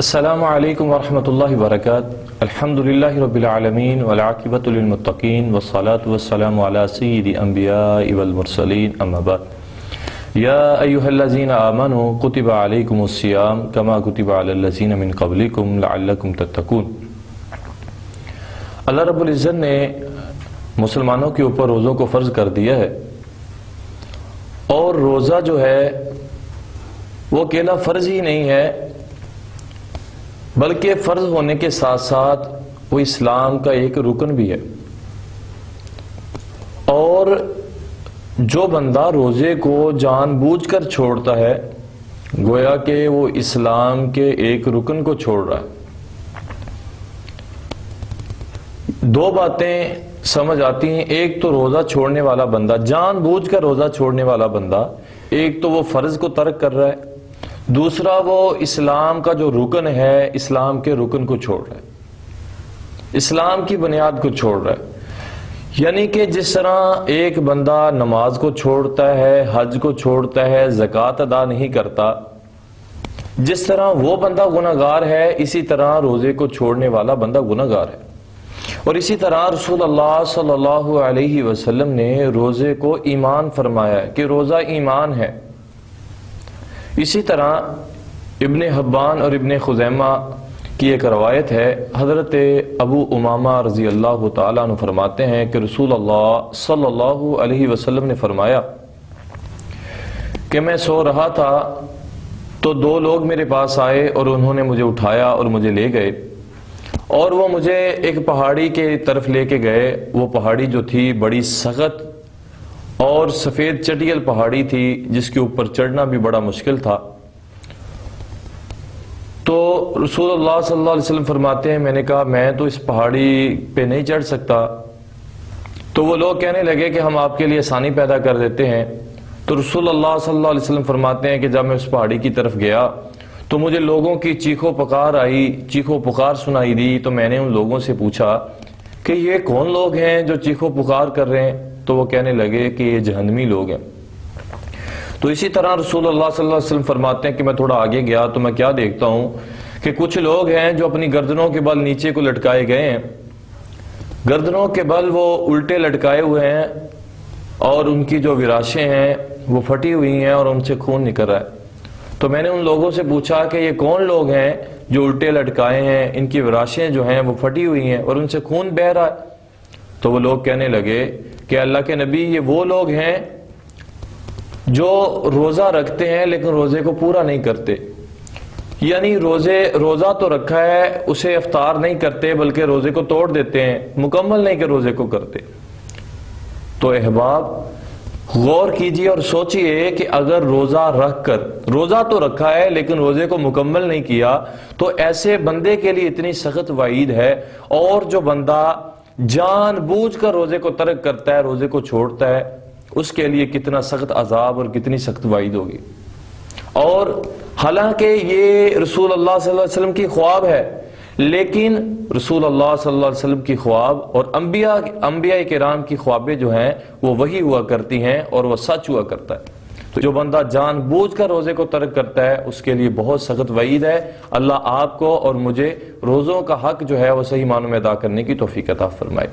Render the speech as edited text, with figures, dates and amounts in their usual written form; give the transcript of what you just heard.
السلام علیکم ورحمۃ اللہ وبرکاتہ۔ الحمدللہ رب العالمین والعاقبۃ للمتقین والصلاة والسلام علی سید الانبیاء والمرسلین اما بعد۔ یا ایھا الذین آمنوا کتب علیکم الصیام کما کتب علی الذین من قبلکم لعلکم تتقون۔ اللہ رب العزت نے مسلمانوں کے اوپر روزوں کو فرض کر دیا ہے، اور روزہ جو ہے وہ اکیلا فرض ہی نہیں ہے، بلکہ فرض ہونے کے ساتھ ساتھ وہ اسلام کا ایک رکن بھی ہے۔ اور جو بندہ روزے کو جان بوجھ کر چھوڑتا ہے، گویا کہ وہ اسلام کے ایک رکن کو چھوڑ رہا ہے۔ دو باتیں سمجھ آتی ہیں، ایک تو روزہ چھوڑنے والا بندہ، جان بوجھ کر روزہ چھوڑنے والا بندہ، ایک تو وہ فرض کو ترک کر رہا ہے، دوسرا وہ اسلام کا جو رکن ہے، اسلام کے رکن کو چھوڑ رہا ہے، اسلام کی بنیاد کو چھوڑ رہا ہے۔ یعنی کہ جس طرح ایک بندہ نماز کو چھوڑتا ہے، حج کو چھوڑتا ہے، زکوٰۃ ادا نہیں کرتا، جس طرح وہ بندہ گناہگار ہے، اسی طرح روزے کو چھوڑنے والا بندہ گناہگار ہے۔ اور اسی طرح رسول اللہ صلی اللہ علیہ وسلم نے روزے کو ایمان فرمایا ہے کہ روزہ ایمان ہے۔ اسی طرح ابن حبان اور ابن خزیمہ کی ایک روایت ہے، حضرت ابو امامہ رضی اللہ تعالیٰ عنہ فرماتے ہیں کہ رسول اللہ صلی اللہ علیہ وسلم نے فرمایا کہ میں سو رہا تھا تو دو لوگ میرے پاس آئے اور انہوں نے مجھے اٹھایا اور مجھے لے گئے، اور وہ مجھے ایک پہاڑی کے طرف لے کے گئے۔ وہ پہاڑی جو تھی بڑی سخت اور سفید چٹیل پہاڑی تھی، جس کے اوپر چڑھنا بھی بڑا مشکل تھا۔ تو رسول اللہ صلی اللہ علیہ وسلم فرماتے ہیں، میں نے کہا میں تو اس پہاڑی پہ نہیں چڑھ سکتا۔ تو وہ لوگ کہنے لگے کہ ہم آپ کے لیے آسانی پیدا کر دیتے ہیں۔ تو رسول اللہ صلی اللہ علیہ وسلم فرماتے ہیں کہ جب میں اس پہاڑی کی طرف گیا تو مجھے لوگوں کی چیخو پکار آئی، چیخو پکار سنائی دی۔ تو میں نے ان لوگوں سے پوچھا کہ یہ کون لوگ ہیں جو چیخو پکار کر رہے ہیں؟ تو وہ کہنے لگے کہ یہ جہنمی لوگ ہیں۔ تو اسی طرح رسول اللہ صلی اللہ علیہ وسلم فرماتے ہیں کہ میں تھوڑا آگے گیا تو میں کیا دیکھتا ہوں کہ کچھ لوگ ہیں جو اپنی گردنوں کے بل نیچے کو لٹکائے گئے ہیں، گردنوں کے بل وہ الٹے لٹکائے ہوئے ہیں، اور ان کی جو وراشیں ہیں وہ پھٹی ہوئی ہیں اور ان سے خون نکل رہا ہے۔ تو میں نے ان لوگوں سے پوچھا کہ یہ کون لوگ ہیں جو الٹے لٹکائے ہیں، ان کی وراشیں جو ہیں وہ پھٹی ہوئی ہیں اور ان سے خون بہہ رہا ہے؟ تو وہ لوگ کہنے لگے کہ اللہ کے نبی، یہ وہ لوگ ہیں جو روزہ رکھتے ہیں لیکن روزے کو پورا نہیں کرتے۔ یعنی روزہ تو رکھا ہے، اسے افطار نہیں کرتے بلکہ روزے کو توڑ دیتے ہیں، مکمل نہیں کہ روزے کو کرتے۔ تو احباب غور کیجئے اور سوچئے کہ اگر روزہ رکھ کر، روزہ تو رکھا ہے لیکن روزے کو مکمل نہیں کیا، تو ایسے بندے کے لیے اتنی سخت وعید ہے۔ اور جو بندہ جان بوجھ کر روزے کو ترک کرتا ہے، روزے کو چھوڑتا ہے، اس کے لیے کتنا سخت عذاب اور کتنی سخت وعید ہوگی۔ اور حالانکہ یہ رسول اللہ صلی اللہ علیہ وسلم کی خواب ہے، لیکن رسول اللہ صلی اللہ علیہ وسلم کی خواب اور انبیاء کرام کی خوابیں جو ہیں وہ وہی ہوا کرتی ہیں اور وہ سچ ہوا کرتا ہے۔ تو جو بندہ جان بوجھ کر روزے کو ترک کرتا ہے، اس کے لیے بہت سخت وعید ہے۔ اللہ آپ کو اور مجھے روزوں کا حق جو ہے وہ صحیح معنوں میں ادا کرنے کی توفیق عطا فرمائے۔